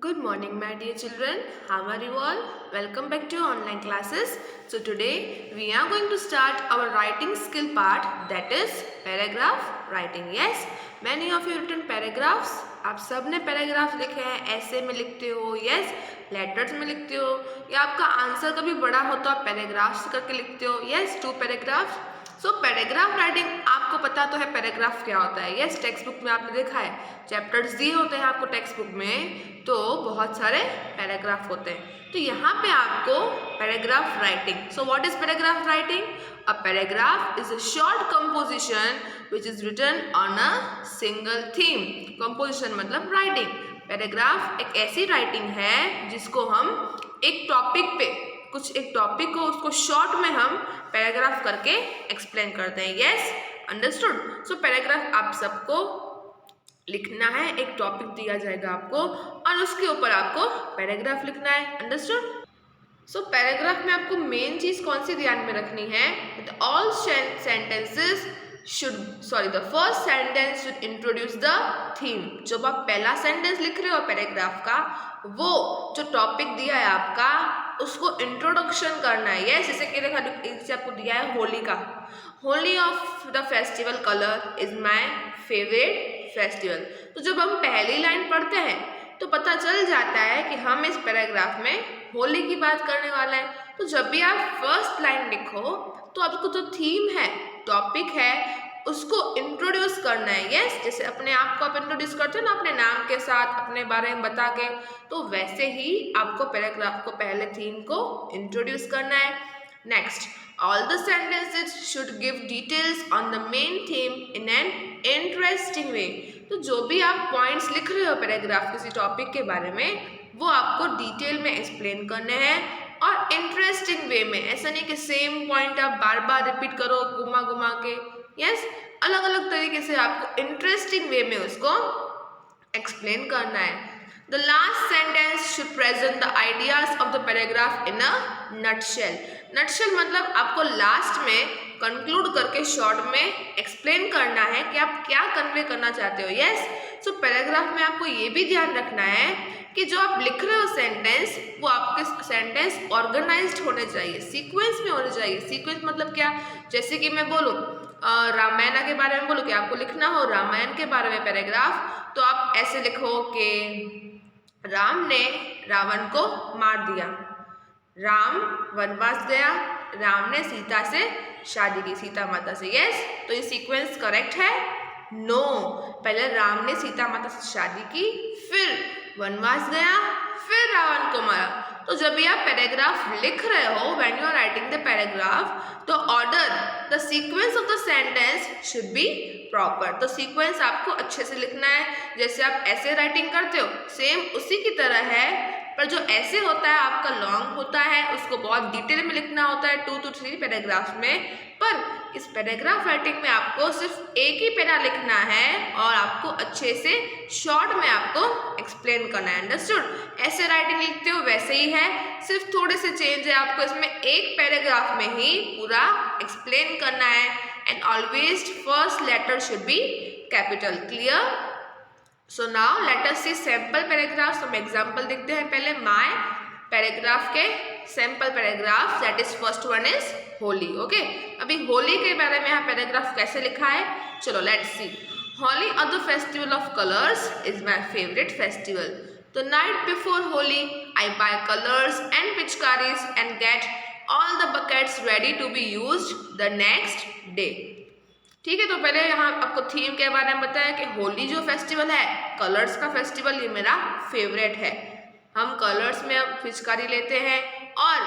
Good morning, my dear children. How are you all? Welcome back to online classes. So today we are going to start our writing skill part, that is paragraph writing. Yes, many of you written paragraphs. आप सब ने paragraph लिखे हैं, ऐसे में लिखते हो, yes, letters में लिखते हो, या आपका आंसर कभी बड़ा हो तो आप पैराग्राफ्स करके लिखते हो, यस, 2 पैराग्राफ्स. सो पैराग्राफ राइटिंग आपको पता तो है पैराग्राफ क्या होता है. यस, टेक्स्ट बुक में आपने देखा है, चैप्टर्स दिए होते हैं आपको टेक्स्ट बुक में, तो बहुत सारे पैराग्राफ होते हैं. तो यहाँ पे आपको paragraph writing. So what is paragraph writing? A paragraph is a short composition which is written on a single theme. Composition मतलब राइटिंग. पैराग्राफ एक ऐसी राइटिंग है जिसको हम एक टॉपिक पे, कुछ एक टॉपिक को उसको शॉर्ट में हम पैराग्राफ करके एक्सप्लेन करते हैं. Yes, understood. सो पैराग्राफ आप सबको लिखना है, एक टॉपिक दिया जाएगा आपको और उसके ऊपर आपको पैराग्राफ लिखना है. अंडरस्टूड. सो पैराग्राफ में आपको मेन चीज कौन सी ध्यान में रखनी है? All sentences the first sentence should introduce the theme. जब आप पहला सेंटेंस लिख रहे हो पैराग्राफ का, वो जो टॉपिक दिया है आपका उसको इंट्रोडक्शन करना है. यस, जैसे कि देखा इसे आपको दिया है होली का. Holi of the festival colour is my favourite festival. तो जब हम पहली लाइन पढ़ते हैं तो पता चल जाता है कि हम इस पैराग्राफ में होली की बात करने वाला है. तो जब भी आप फर्स्ट लाइन लिखो तो आपको जो थीम है, टॉपिक है, उसको इंट्रोड्यूस करना है. यस, जैसे अपने आप को आप इंट्रोड्यूस करते हो ना अपने नाम के साथ, अपने बारे में बता के, तो वैसे ही आपको पैराग्राफ को पहले थीम को इंट्रोड्यूस करना है. Next, all the sentences should give details on the main theme in an interesting way. तो जो भी आप पॉइंट्स लिख रहे हो पैराग्राफ किसी टॉपिक के बारे में, वो आपको डिटेल में एक्सप्लेन करने हैं और इंटरेस्टिंग वे में. ऐसा नहीं कि सेम पॉइंट आप बार बार रिपीट करो घुमा घुमा के. यस, अलग अलग तरीके से आपको इंटरेस्टिंग वे में उसको एक्सप्लेन करना है. The last sentence should present the ideas of the paragraph in a nutshell. Nutshell मतलब आपको लास्ट में कंक्लूड करके शॉर्ट में एक्सप्लेन करना है कि आप क्या कन्वे करना चाहते हो. यस, सो पैराग्राफ में आपको ये भी ध्यान रखना है कि जो आप लिख रहे हो सेंटेंस, वो आपके सेंटेंस ऑर्गेनाइज्ड होने चाहिए, सीक्वेंस में होने चाहिए. सीक्वेंस मतलब क्या? जैसे कि मैं बोलूँ रामायण के बारे में बोलूँ कि आपको लिखना हो रामायण के बारे में पैराग्राफ, तो आप ऐसे लिखो कि राम ने रावण को मार दिया, राम वनवास गया, राम ने सीता से शादी की, सीता माता से. यस, तो ये सीक्वेंस करेक्ट है? नो, पहले राम ने सीता माता से शादी की, फिर वनवास गया, फिर रावण को मारा. तो जब भी आप पैराग्राफ लिख रहे हो, when you are writing the paragraph, तो order, the sequence of the sentence should be proper. तो सीक्वेंस आपको अच्छे से लिखना है. जैसे आप ऐसे राइटिंग करते हो, सेम उसी की तरह है, पर जो ऐसे होता है आपका लॉन्ग होता है, उसको बहुत डिटेल में लिखना होता है, 2 to 3 पैराग्राफ में. पर इस पैराग्राफ राइटिंग में आपको सिर्फ एक ही पैरा लिखना है और आपको अच्छे से शॉर्ट में आपको एक्सप्लेन करना है. अंडरस्टूड? ऐसे राइटिंग लिखते हो वैसे ही है, सिर्फ थोड़े से चेंज है. आपको इसमें एक पैराग्राफ में ही पूरा एक्सप्लेन करना है. And always first letter should be capital. Clear? So now let us see sample paragraph. हम एग्जाम्पल देखते हैं पहले माय पैराग्राफ के sample paragraph. That is first one is Holi. Okay, अभी होली के बारे में यहाँ पैराग्राफ कैसे लिखा है, चलो लेट्स सी. होली और the festival of colours is my favourite festival. The night before Holi, I buy colors and pitchkaris and get all the buckets ready to be used the next day. ठीक है, तो पहले यहाँ आपको theme के बारे में बताया कि होली जो फेस्टिवल है, कलर्स का फेस्टिवल, ये मेरा फेवरेट है. हम कलर्स में पिचकारी लेते हैं और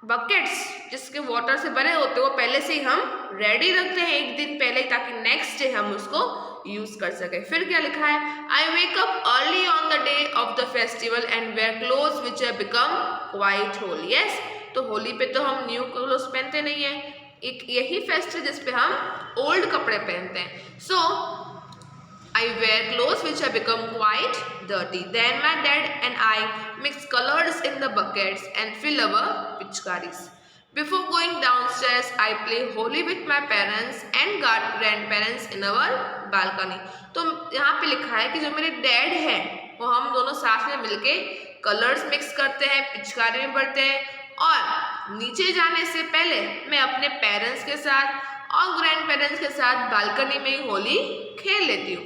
बकेट्स जिसके वाटर से भरे होते हैं वो पहले से ही हम रेडी रखते हैं एक दिन पहले, ताकि नेक्स्ट डे हम उसको यूज कर सके. फिर क्या लिखा है? I wake up early on the day of the festival and wear clothes which have become quite old. Yes, तो होली पे तो हम न्यू क्लोथ्स पहनते नहीं है, एक यही फेस्टिवल जिस पे हम ओल्ड कपड़े पहनते हैं. सो I wear clothes which have become quite dirty. Then my dad and I mix colors in the buckets and fill our pitchkaris. Before going downstairs, I play Holi with my parents and grandparents in our balcony. तो यहाँ पे लिखा है कि जो मेरे dad हैं वो हम दोनों दोनों साथ में मिलके कलर्स मिक्स करते हैं, पिचकारी में भरते हैं और नीचे जाने से पहले मैं अपने पेरेंट्स के साथ और ग्रैंड पेरेंट्स के साथ बालकनी में ही होली खेल लेती हूँ।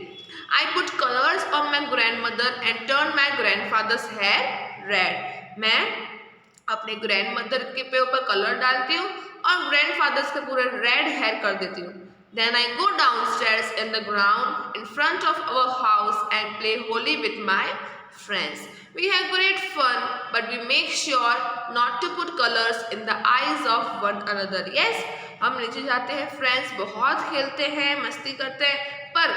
I put colors on my grandmother and turn my grandfather's hair red. मैं अपने ग्रैंडमदर के पे ऊपर कलर डालती हूँ और ग्रैंडफादर्स के पूरे रेड हेयर कर देती हूँ। Then I go downstairs in the ground in front of our house and play Holi with my friends. We have great fun, but we make sure not to put colors in the eyes of one another. Yes, हम नीचे जाते हैं, friends बहुत खेलते हैं, मस्ती करते हैं, पर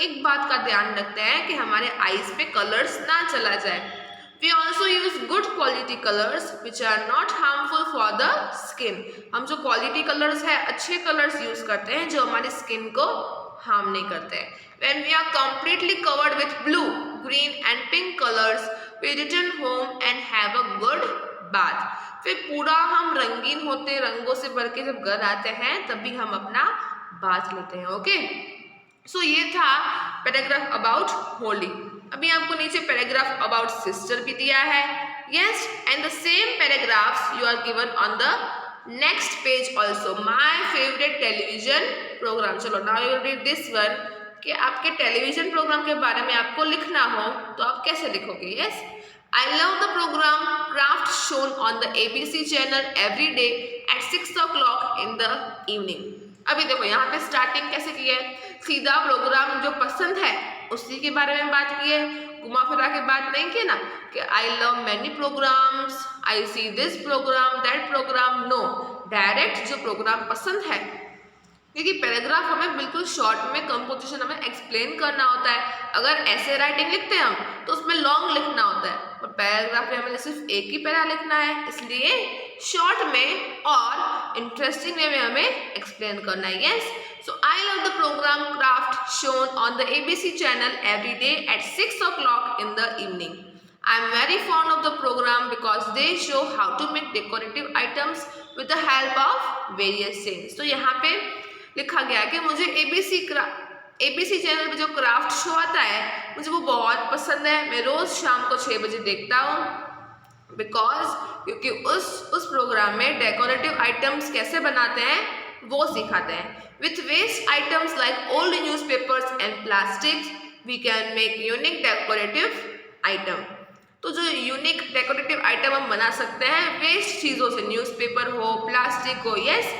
एक बात का ध्यान रखते हैं कि हमारे आईज पे कलर्स ना चला जाए। We also use good quality colors which are not harmful for the skin. हम जो क्वालिटी कलर्स है, अच्छे कलर्स यूज करते हैं जो हमारी स्किन को हार्म नहीं करते हैं। When we are completely covered with blue, green and pink colors, we return home and have a good bath. फिर पूरा हम रंगीन होते, रंगों से भर के जब घर आते हैं तभी हम अपना बाथ लेते हैं। ओके, सो ये था पैराग्राफ अबाउट होली। अभी आपको नीचे पैराग्राफ अबाउट सिस्टर भी दिया है। Yes, and the same paragraphs you are given on the next page also. My favourite television programme. चलो now you will read this one कि आपके टेलीविजन प्रोग्राम के बारे में आपको लिखना हो तो आप कैसे लिखोगे। Yes, I love the program Craft shown on the ABC channel every day at 6 o'clock in the evening. अभी देखो यहाँ पे स्टार्टिंग कैसे की है, सीधा प्रोग्राम जो पसंद है उसी के बारे में बात की है, घुमा फिरा के बात नहीं की ना कि I love many programs, I see this program that program. No, direct जो प्रोग्राम पसंद है, क्योंकि पैराग्राफ हमें बिल्कुल शॉर्ट में कंपोजिशन हमें एक्सप्लेन करना होता है। अगर ऐसे राइटिंग लिखते हैं हम तो उसमें लॉन्ग लिखना होता है, और पैराग्राफ में हमें सिर्फ एक ही पैरा लिखना है, इसलिए शॉर्ट में और इंटरेस्टिंग वे में हमें एक्सप्लेन करना है। Yes, so I love the program craft shown on the ABC channel every day at 6 o'clock in the evening. I am very fond of the program because they show how to make decorative items with the help of various things. तो यहाँ पे लिखा गया है कि मुझे ABC channel पे जो क्राफ्ट शो आता है मुझे वो बहुत पसंद है। मैं रोज़ शाम को 6 बजे देखता हूँ क्योंकि उस प्रोग्राम में डेकोरेटिव आइटम्स कैसे बनाते हैं वो सिखाते हैं। With waste items like old newspapers and plastics we can make unique decorative item. तो जो यूनिक डेकोरेटिव आइटम हम बना सकते हैं वेस्ट चीज़ों से, न्यूज़पेपर हो, प्लास्टिक हो। यस,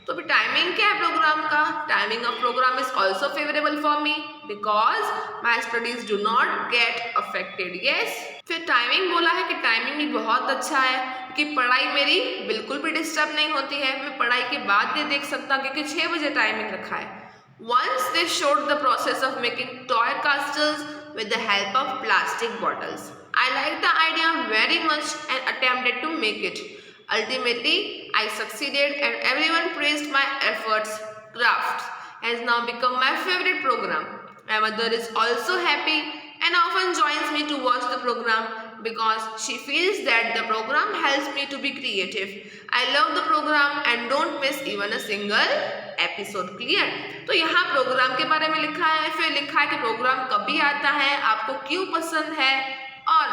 तो फिर टाइमिंग क्या है प्रोग्राम का? Timing of program is also favourable for me because my studies do not get affected. Yes, फिर टाइमिंग बोला है कि टाइमिंग भी बहुत अच्छा है क्योंकि पढ़ाई मेरी बिल्कुल भी डिस्टर्ब नहीं होती है। मैं पढ़ाई के बाद भी देख सकता हूँ क्योंकि 6 बजे टाइमिंग रखा है। Once they showed the process of making toy castles with the help of plastic bottles. I liked the idea very much and attempted to make it. Ultimately, I succeeded and everyone praised my efforts. Crafts has now become my favorite program. My mother is also happy and often joins me to watch the program because she feels that the program helps me to be creative. I love the program and don't miss even a single episode. Clear? तो यहाँ programme के बारे में लिखा है, फिर लिखा है कि प्रोग्राम कभी आता है, आपको क्यों पसंद है और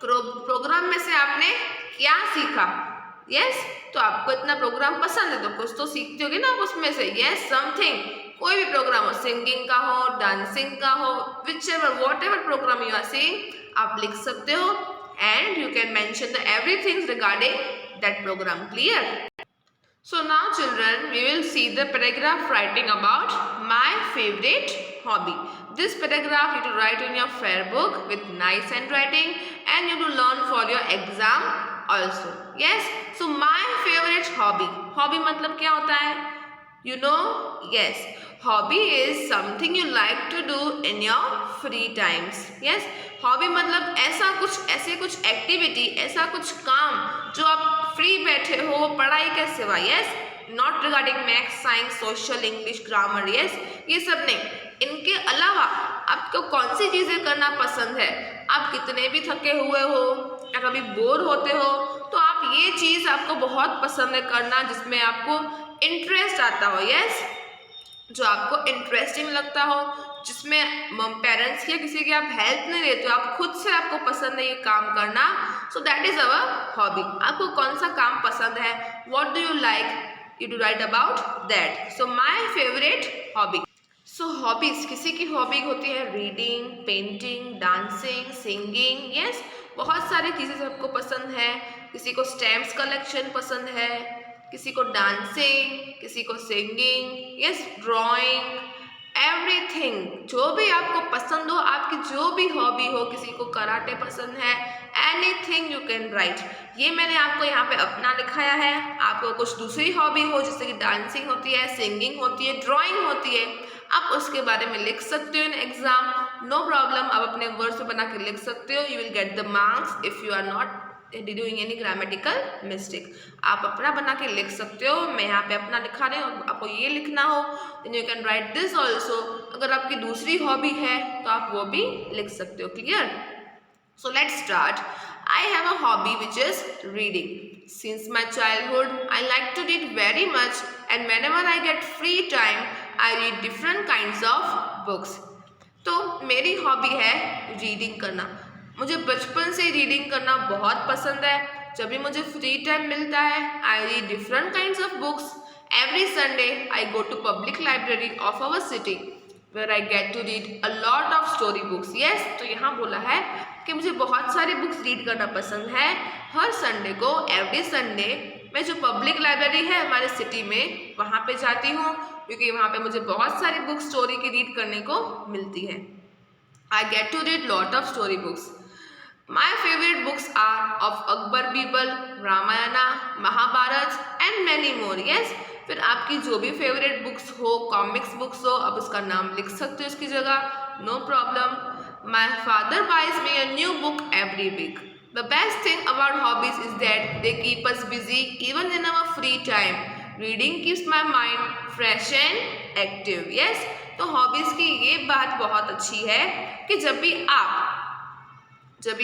प्रोग्राम में से आपने क्या सीखा। यस, तो आपको इतना प्रोग्राम पसंद है तो कुछ तो सीखते होगे ना उसमें से। यस, समथिंग, कोई भी प्रोग्राम हो, सिंगिंग का हो, डांसिंग का हो, whatever program you are seeing आप लिख सकते हो and you can mention the everything regarding that program. Clear? So now children, we will see the paragraph writing about my favorite hobby. This paragraph you to write in your fair book with nice handwriting and you to learn for your exam also. Yes, so my favorite hobby. Hobby मतलब क्या होता है? You know? Yes, hobby is something you like to do in your free times. Yes, hobby मतलब ऐसे कुछ activity, ऐसा कुछ काम जो आप फ्री बैठे हो पढ़ाई के सिवा। Yes, not regarding maths, science, social, English, grammar. Yes, ये सब नहीं, इनके अलावा आपको कौन सी चीज़ें करना पसंद है। आप कितने भी थके हुए हो या कभी बोर होते हो तो आप ये चीज़ आपको बहुत पसंद है करना जिसमें आपको इंटरेस्ट आता हो। यस, जो आपको इंटरेस्टिंग लगता हो, जिसमें पेरेंट्स या किसी की आप हेल्प नहीं लेते हो, आप खुद से आपको पसंद है ये काम करना, so that is our hobby. आपको कौन सा काम पसंद है, what do you like, you do right about that. So my favourite hobby. So hobbies, किसी की हॉबी होती है reading, painting, dancing, singing, yes बहुत सारी चीज़ें सबको पसंद है। किसी को स्टैम्प्स कलेक्शन पसंद है, किसी को डांसिंग, किसी को सिंगिंग, यस ड्राइंग, एवरीथिंग जो भी आपको पसंद हो, आपकी जो भी हॉबी हो, किसी को कराटे पसंद है, एनीथिंग यू कैन राइट। ये मैंने आपको यहाँ पे अपना लिखाया है। आपको कुछ दूसरी हॉबी हो जैसे कि डांसिंग होती है, सिंगिंग होती है, ड्राइंग होती है, आप उसके बारे में लिख सकते हो इन एग्जाम, नो प्रॉब्लम। आप अपने वर्ड्स में बना के लिख सकते हो, you will get the marks if you are not doing any grammatical mistake. आप अपना बना के लिख सकते हो, मैं यहाँ पे अपना लिखा रही हूँ, आपको ये लिखना हो then you can write this also. अगर आपकी दूसरी हॉबी है तो आप वो भी लिख सकते हो। Clear? So let's start. I have a hobby which is reading. Since my childhood, I like to read very much, and whenever I get free time, I read different kinds of books. तो मेरी hobby है reading करना। मुझे बचपन से reading करना बहुत पसंद है। जब भी मुझे फ्री टाइम मिलता है, I read different kinds of books. Every Sunday I go to public library of our city where I get to read a lot of story books. Yes, तो यहाँ बोला है कि मुझे बहुत सारी बुक्स रीड करना पसंद है। हर संडे को, एवरी संडे मैं जो पब्लिक लाइब्रेरी है हमारे सिटी में वहाँ पे जाती हूँ, क्योंकि वहाँ पे मुझे बहुत सारी बुक्स स्टोरी की रीड करने को मिलती है। I get to read lot of story books. My favourite books are of Akbar Birbal, Ramayana, Mahabharat and many more. Yes, फिर आपकी जो भी फेवरेट बुक्स हो, कॉमिक्स बुक्स हो, आप उसका नाम लिख सकते हो उसकी जगह, no problem. My father buys me a new book every week. The best thing about hobbies is that they keep us busy even in our free time. Reading keeps my mind fresh and active. Yes, तो hobbies की ये बात बहुत अच्छी है कि जब भी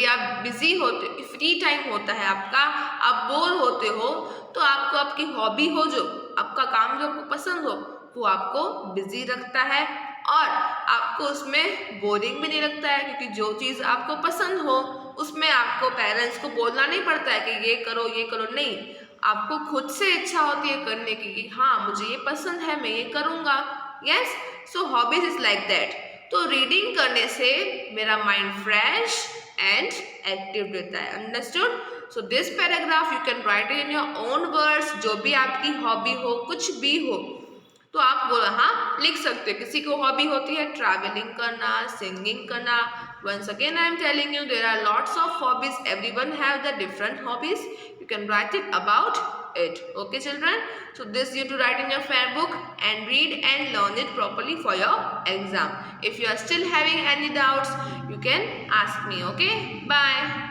आप बिजी होते, फ्री टाइम होता है आपका, आप बोर होते हो, तो आपको आपकी हॉबी हो, जो आपका काम जो आपको पसंद हो, वो आपको बिजी रखता है और आपको उसमें बोरिंग भी नहीं लगता है, क्योंकि जो चीज़ आपको पसंद हो उसमें आपको पेरेंट्स को बोलना नहीं पड़ता है कि ये करो, नहीं, आपको खुद से इच्छा होती है करने की कि हाँ मुझे ये पसंद है, मैं ये करूँगा। Yes, so hobbies is like that. तो रीडिंग करने से मेरा माइंड फ्रेश एंड एक्टिव रहता है। Understood? So this paragraph you can right in your own words. जो भी आपकी हॉबी हो, कुछ भी हो, तो आप वो हाँ लिख सकते हो। किसी को हॉबी होती है ट्रैवलिंग करना, सिंगिंग करना। Once again I am telling you there are lots of hobbies. Everyone have the different hobbies. You can write it about it. Okay children? So this you to write in your fair book and read and learn it properly for your exam. If you are still having any doubts, you can ask me. Okay? Bye.